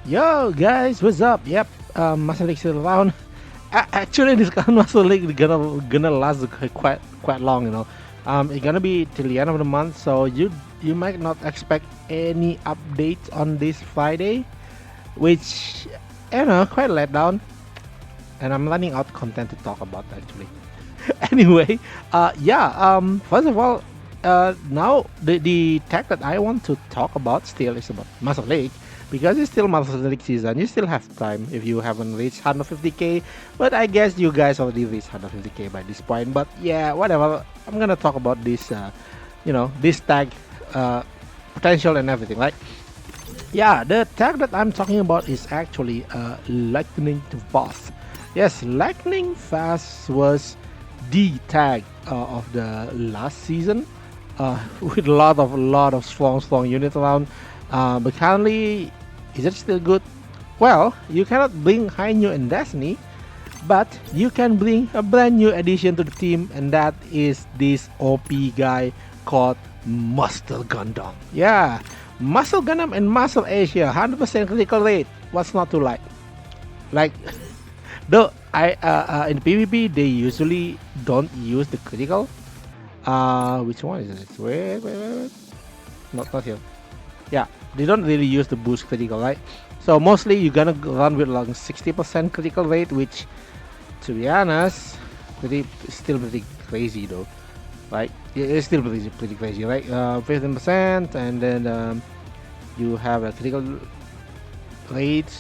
Yo guys, what's up? Yep, Master League still around. Actually, this current Master League is gonna last quite long. It's gonna be till the end of the month, so you might not expect any updates on this Friday, which quite let down. And I'm running out of content to talk about actually. Anyway, yeah. First of all, now the tag that I want to talk about still is about Master League because it's still Master League season. You still have time if you haven't reached 150k, but I guess you guys already reached 150k by this point. But yeah, whatever. I'm gonna talk about this, this tag, potential and everything, right? Yeah, the tag that I'm talking about is actually Lightning to Fast. Yes, Lightning Fast was the tag of the last season, with a lot of strong units around. But currently, is it still good? Well, you cannot bring Hainu and Destiny, but you can bring a brand new addition to the team, and that is this OP guy called Muscle Gundam. Yeah, Muscle Gundam and Muscle Asia, 100% critical rate. What's not to like? Like, though I in PvP they usually don't use the critical. Which one is it? Wait. Not here. Yeah, they don't really use the boost critical, right? So mostly you're gonna run with like 60% critical rate, which, to be honest, still pretty crazy though, right? It's still pretty crazy, right? 15%, and then you have a critical rate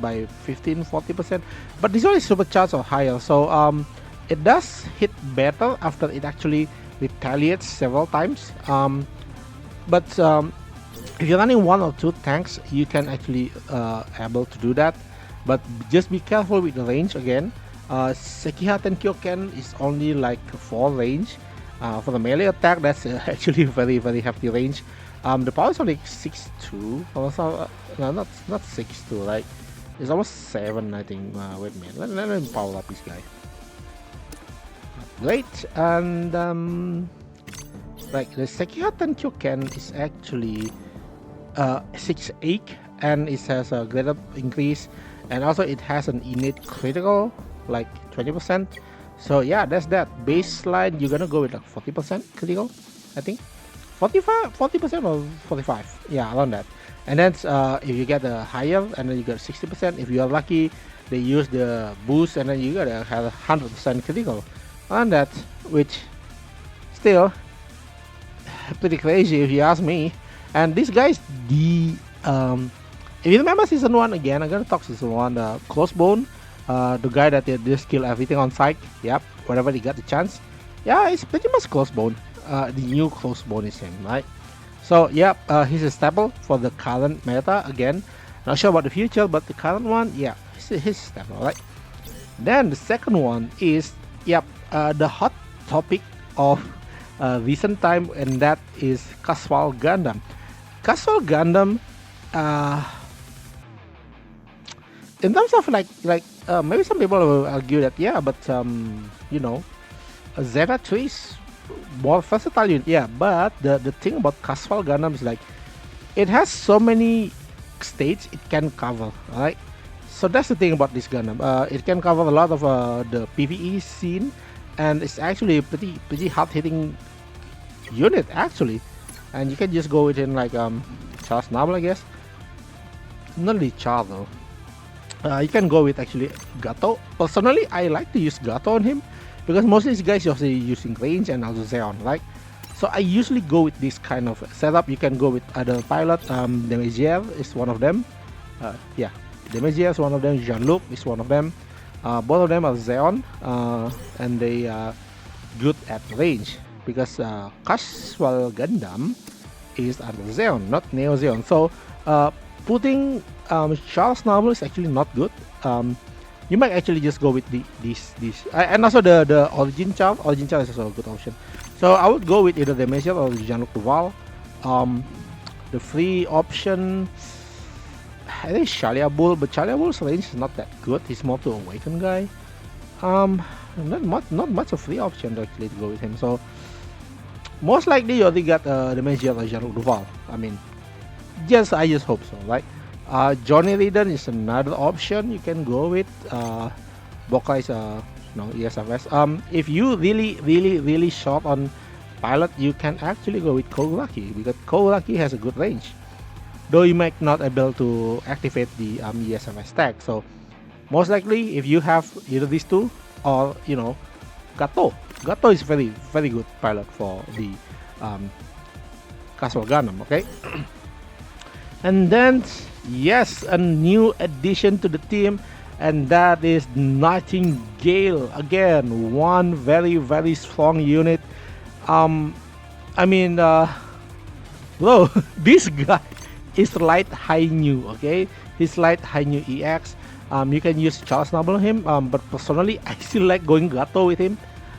by 15-40%, but this one is supercharged or higher, so it does hit better after it actually retaliates several times. But if you're running one or two tanks, you can actually able to do that, but just be careful with the range again. Sekiha Tenkyoken is only like 4 range. For the melee attack, that's actually very hefty range. The power is only 6.2. Also, no, not 6.2. Like, it's almost 7, I think. Wait a minute. Let me power up this guy. Great, and like the Sekiha Tenkyoken is actually 6.8, and it has a greater increase, and also it has an innate critical like 20%. So yeah, that's that. Baseline, you're gonna go with like 40% critical, I think. 40% or 45, yeah, around that. And then if you get a higher, and then you get 60%. If you are lucky, they use the boost, and then you gotta have 100% critical on that, which still pretty crazy if you ask me. And this guy's the if you remember season 1 again, I'm gonna talk season 1, Closebone, the guy that did this kill everything on site. Yep, whenever he got the chance. Yeah, it's pretty much Closebone. The new Closebone is him, right? So yep, he's a staple for the current meta again. Not sure about the future, but the current one, yeah, he's a staple, right? Then the second one is, yep, the hot topic of recent time, and that is Caswell Gundam. Caswell Gundam, uh, in terms of maybe some people will argue that, yeah, but Zeta 3 is more versatile unit, yeah, but the thing about Caswell Gundam is like it has so many states it can cover, right? So that's the thing about this Gundam. It can cover a lot of the PvE scene, and it's actually a pretty hard hitting unit actually. And you can just go within like Charles Noble, I guess. Not really Charles though. You can go with actually Gato. Personally, I like to use Gato on him because mostly these guys are also using range and also Zeon, right? So I usually go with this kind of setup. You can go with other pilot. Demazier is one of them. Yeah, Demazier is one of them. Jean-Luc is one of them. Both of them are Zeon, and they are good at range because Caswell Gundam is under Zeon, not Neo Zeon. So putting Charles Noble is actually not good. You might actually just go with this and also the Origin Child. Origin Child is also a good option. So I would go with either Demacia or Jean-Luc Duval. The free option, I think Shalia Bull, but Shalia Bull's range is not that good. He's more to Awaken guy. Not much of free option actually to go with him. So most likely you already got Demacia or Jean-Luc Duval. I mean, I just hope so, right? Johnny Readen is another option you can go with. Boca is ESFS. If you really short on pilot, you can actually go with Koguraki because Koguraki has a good range. Though you might not able to activate the ESFS tag. So most likely, if you have either these two or Gato. Gato is very good pilot for the um, Castle Gundam. Okay. And then, yes, a new addition to the team, and that is Nightingale. Again, one very strong unit. Um, I mean, bro, this guy is light Hainu. Okay, he's light Hainu EX. You can use Charles Noble on him, but personally, I still like going Gato with him,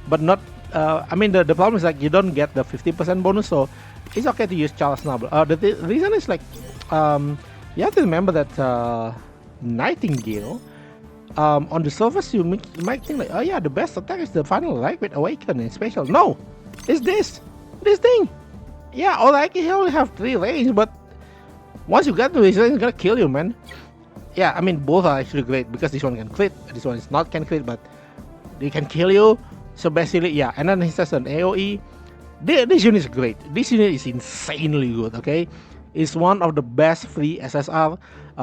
but not. I mean, the problem is like you don't get the 50% bonus, so it's okay to use Charles Noble. The reason is like, you have to remember that Nightingale, on the surface, you might think like, oh yeah, the best attack is the final Lightweight Awaken in special. No, it's this thing. Yeah, alright, he only have 3 range, but once you get to his range, it's gonna kill you, man. Yeah, I mean both are actually great because this one can crit, this one is not can crit, but they can kill you. So basically, yeah, and then he has an AOE. This unit is great. This unit is insanely good. Okay, it's one of the best free SSR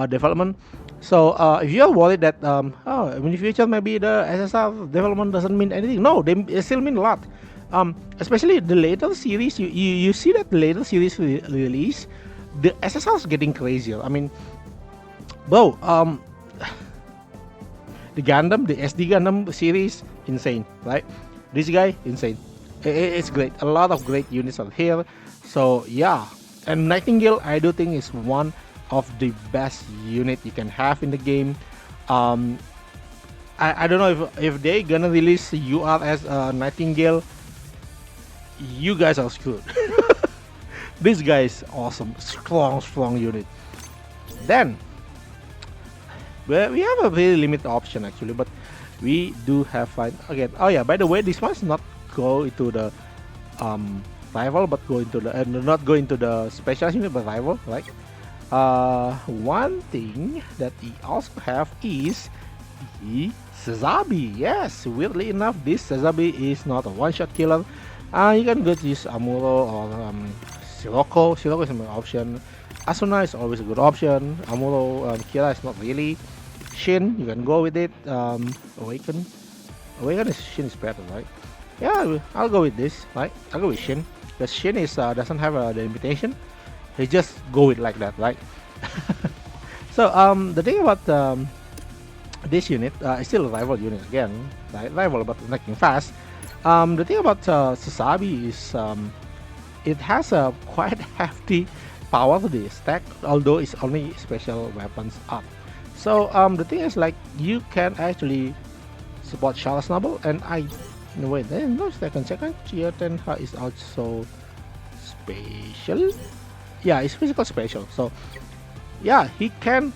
development. So if you are worried that in the future maybe the SSR development doesn't mean anything, no, they still mean a lot. Especially the later series, you see that the later series release, the SSR is getting crazier. I mean, bro, the Gundam, the SD Gundam series, insane, right? This guy, insane. It's great. A lot of great units are here. So yeah, and Nightingale, I do think is one of the best unit you can have in the game. I don't know if they gonna release URS Nightingale. You guys are screwed. This guy is awesome, strong unit. Then we have a very limited option actually, but we do have fine again. Oh yeah, by the way, this one's not go into the rival, but go into the not go into the specialized unit, but rival, right? One thing that we also have is the Sazabi. Yes, weirdly enough, this Sazabi is not a one-shot killer. You can go to use Amuro or Sirocco. Sirocco is an option. Asuna is always a good option. Amuro, Kira is not really. Shin, you can go with it. Awaken is Shin is better, right? Yeah, I'll go with this, right? I'll go with Shin. Because Shin is doesn't have the invitation. He just go it like that, right? So the thing about this unit, it's still a rival unit again, right? Rival but attacking fast. The thing about Sazabi is it has a quite hefty power to the stack, although it's only special weapons up. So the thing is like you can actually support Charles Noble, and wait, no second Chiotenha is also special. Yeah, it's physical special. So yeah, he can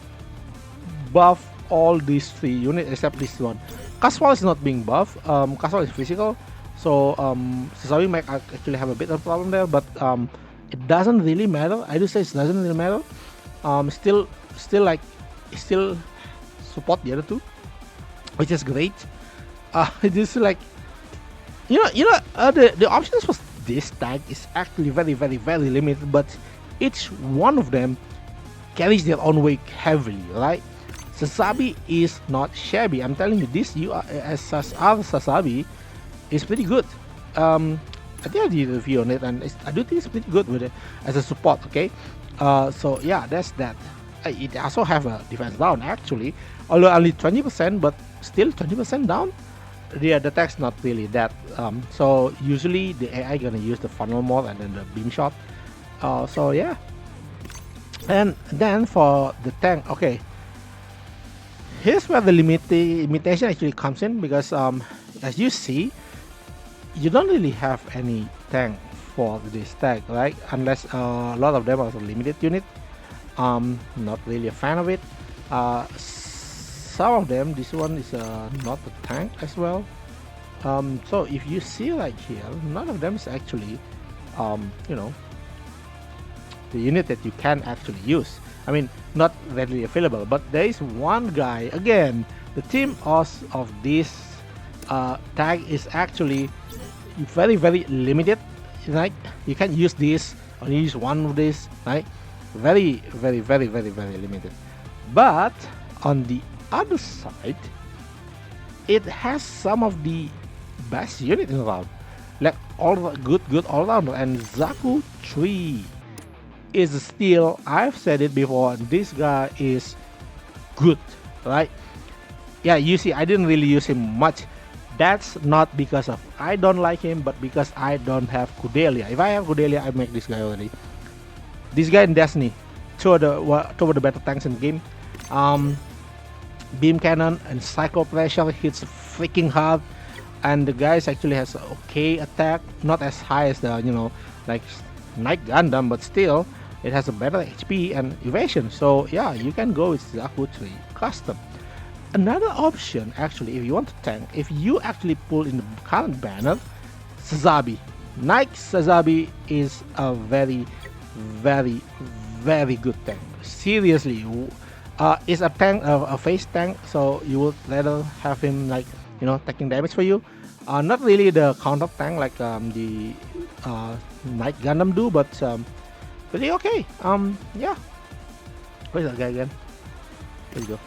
buff all these 3 units except this one. Caswell is not being buffed. Caswell is physical, so Sazabi might actually have a bit of problem there, but it doesn't really matter. I do say it doesn't really matter. Still support the other 2, which is great. It is like the options for this tag is actually very limited, but each one of them carries their own weight heavily, right? Sazabi is not shabby. I'm telling you, this USSR Sazabi is pretty good. I think I did a review on it, and I do think it's pretty good with it as a support. Okay, so yeah, that's that. It also have a defense down actually, although only 20%, but still 20% down. The attack's not really that. So usually the AI gonna use the funnel mod and then the beam shot. So yeah, and then for the tank, okay. Here's where the limitation actually comes in because as you see, you don't really have any tank for this tag, right? Unless a lot of them are a limited unit. Not really a fan of it. Some of them, this one is not a tank as well. So if you see like here, none of them is actually the unit that you can actually use. I mean, not readily available, but there is one guy again. The team of this tag is actually very very limited. Right, you can use this, only use one of this. Right, very very very very very limited. But on the other side, it has some of the best unit in the round, like all good all rounder. And Zaku 3 is still, I've said it before, this guy is good, right? Yeah, you see, I didn't really use him much. That's not because of I don't like him, but because I don't have Kudelia. If I have Kudelia, I make this guy already. This guy in Destiny, two of the better tanks in the game. Beam cannon and psycho pressure hits freaking hard, and the guys actually has okay attack, not as high as the like Night Gundam, but still it has a better HP and evasion. So yeah, you can go with Zaku 3 custom. Another option, actually, if you want to tank, if you actually pull in the current banner, Sazabi. Nike Sazabi is a very, very, very good tank. Seriously, is a tank, a face tank, so you would rather have him like taking damage for you. Not really the counter tank like the Night Gundam do, but pretty okay. Yeah. Where's that guy again? There you go.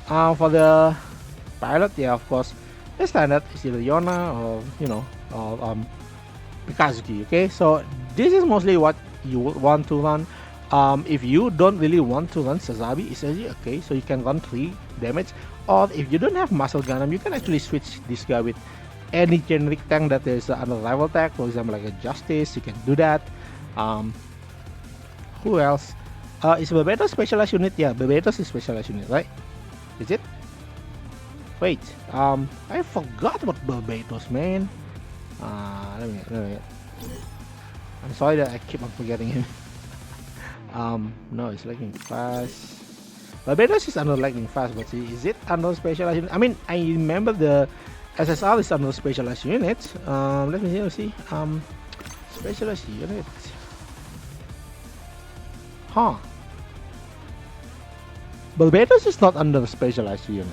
For the pilot, yeah, of course, the standard is either Yona or or Mikazuki. Okay, so this is mostly what you would want to run. If you don't really want to run Sazabi, essentially, okay, so you can run 3 damage, or if you don't have Muscle Gundam, you can actually switch this guy with any generic tank that is under rival tag, for example, like a Justice. You can do that. Who else? Is Barbatos specialized unit? Yeah, Barbatos is specialized unit, right? Is it? Wait, I forgot about Barbatos, man. Let me. I'm sorry that I keep on forgetting him. No, it's lightning fast. Barbatos is under lightning fast, but is it under specialized unit? I mean, I remember the SSR is under specialized unit. Let me see. Specialized unit. Huh. Barbatos is not under the specialized unit.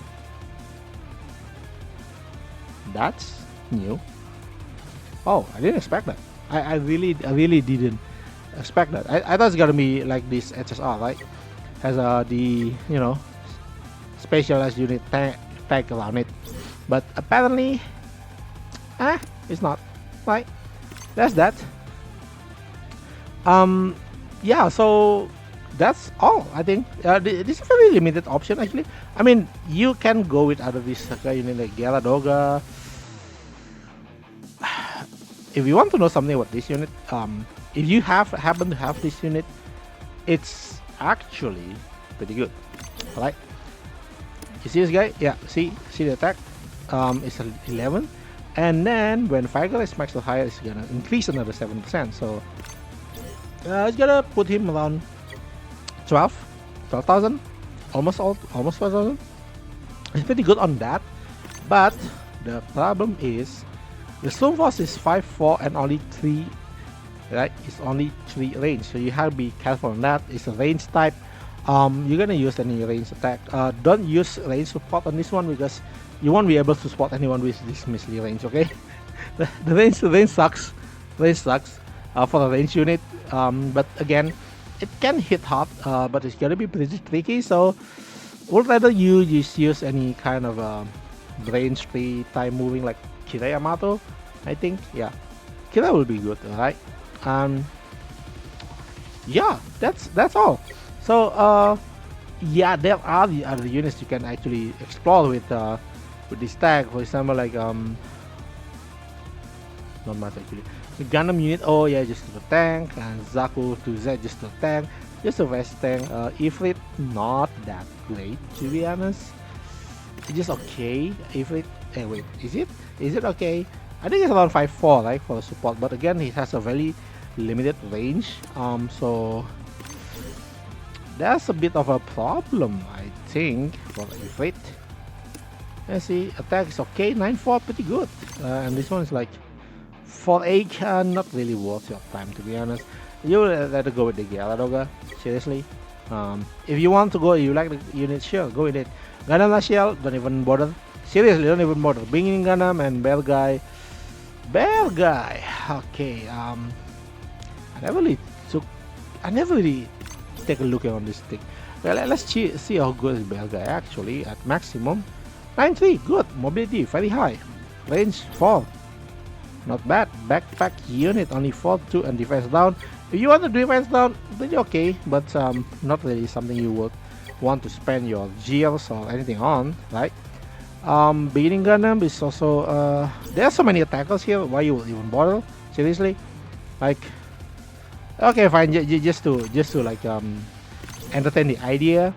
That's new. Oh, I didn't expect that. I really didn't expect that. I thought it's gonna be like this HSR, right? Has the specialized unit tag around it, but apparently, it's not. Right? That's that. Yeah. So that's all. I think this is a very limited option actually. I mean, you can go with other this unit like Gyaradoga. If you want to know something about this unit, if you happen to have this unit, it's actually pretty good. Alright, you see this guy? Yeah, see the attack? It's 11, and then when Fire is maxed out higher, it's gonna increase another 7%. So it's gonna put him around 12,000, almost 12,000. It's pretty good on that, but the problem is the Storm Force is 5-4 and only 3. Right, it's only 3 range, so you have to be careful on that. It's a range type. You're gonna use any range attack. Don't use range support on this one because you won't be able to spot anyone with this measly range. Okay, the range sucks. Range sucks for a range unit. But again, it can hit hard, but it's gonna be pretty tricky. So, would rather you just use any kind of range 3 time moving like Kira Yamato. I think, yeah, Kira will be good. Alright. Yeah, that's all. So yeah, there are the other units you can actually explore with this tag. For example, like not much actually. The Gundam unit, oh yeah, just the tank, and Zaku 2Z just the tank, just a vest tank. Ifrit, not that great to be honest. It's just okay. Ifrit, wait, is it okay? I think it's around 5-4, right, for support, but again, it has a very limited range, so that's a bit of a problem, I think, for Ifrit. Let's see, attack is okay, 9-4, pretty good, and this one is like 4-8, not really worth your time, to be honest. You let it go with the Gyaradoga. Seriously. If you want to go, you like the unit, sure, go with it. Gundam Nashel, don't even bother. Seriously, don't even bother. Bringing in Gundam and Bell Guy. Bell Guy. Okay. I never really took. I never really take a look on this thing. Well, let's see how good is Bell Guy actually at maximum. 93, good. Mobility, very high. Range 4. Not bad. Backpack unit only 4-2 and defense down. If you want the defense down, pretty okay, but not really something you would want to spend your GLs or anything on, right? Beginning Gundam is also there are so many attackers here. Why you even bother? Seriously, like, okay, fine, just to like entertain the idea.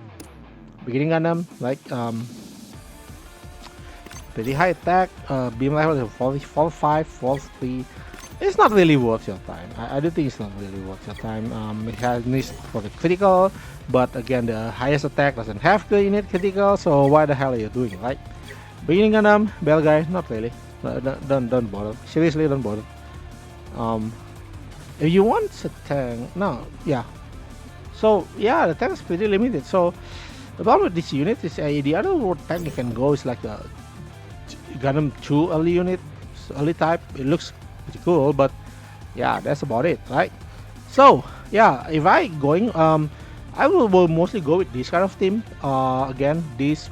Beginning Gundam, like pretty high attack, beam level is 45, 43. It's not really worth your time. I do think it's not really worth your time. It has missed for the critical, but again, the highest attack doesn't have the innate critical, so why the hell are you doing, right? Beginning Gundam, Bell Guy, not really. Don't bother. Seriously, don't bother. If you want a tank, no, yeah. So yeah, the tank is pretty limited. So the problem with this unit is the other tank you can go is like a Gundam 2 early unit, early type. It looks pretty cool, but yeah, that's about it, right? So yeah, if I going, I will mostly go with this kind of team. Again, these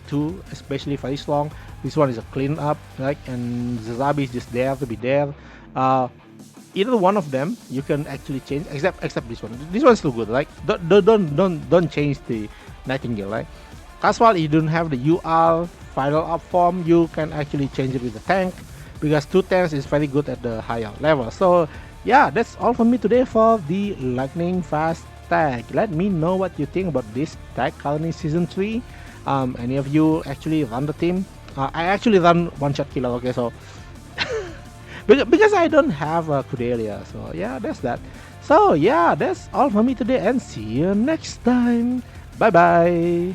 two, especially very strong. This one is a clean up, right? And Zazabi is just there to be there. Either one of them you can actually change, except this one. This one's still good, right? Don't change the Nightingale, right? Caswell, you don't have the UR final up form. You can actually change it with the tank, because 2 tanks is very good at the higher level. So yeah, that's all for me today for the Lightning Fast tag. Let me know what you think about this tag currently season 3. Any of you actually run the team? I actually run one shot killer, okay, so because I don't have a Cordelia, so yeah, that's that. So yeah, that's all for me today, and see you next time. Bye bye.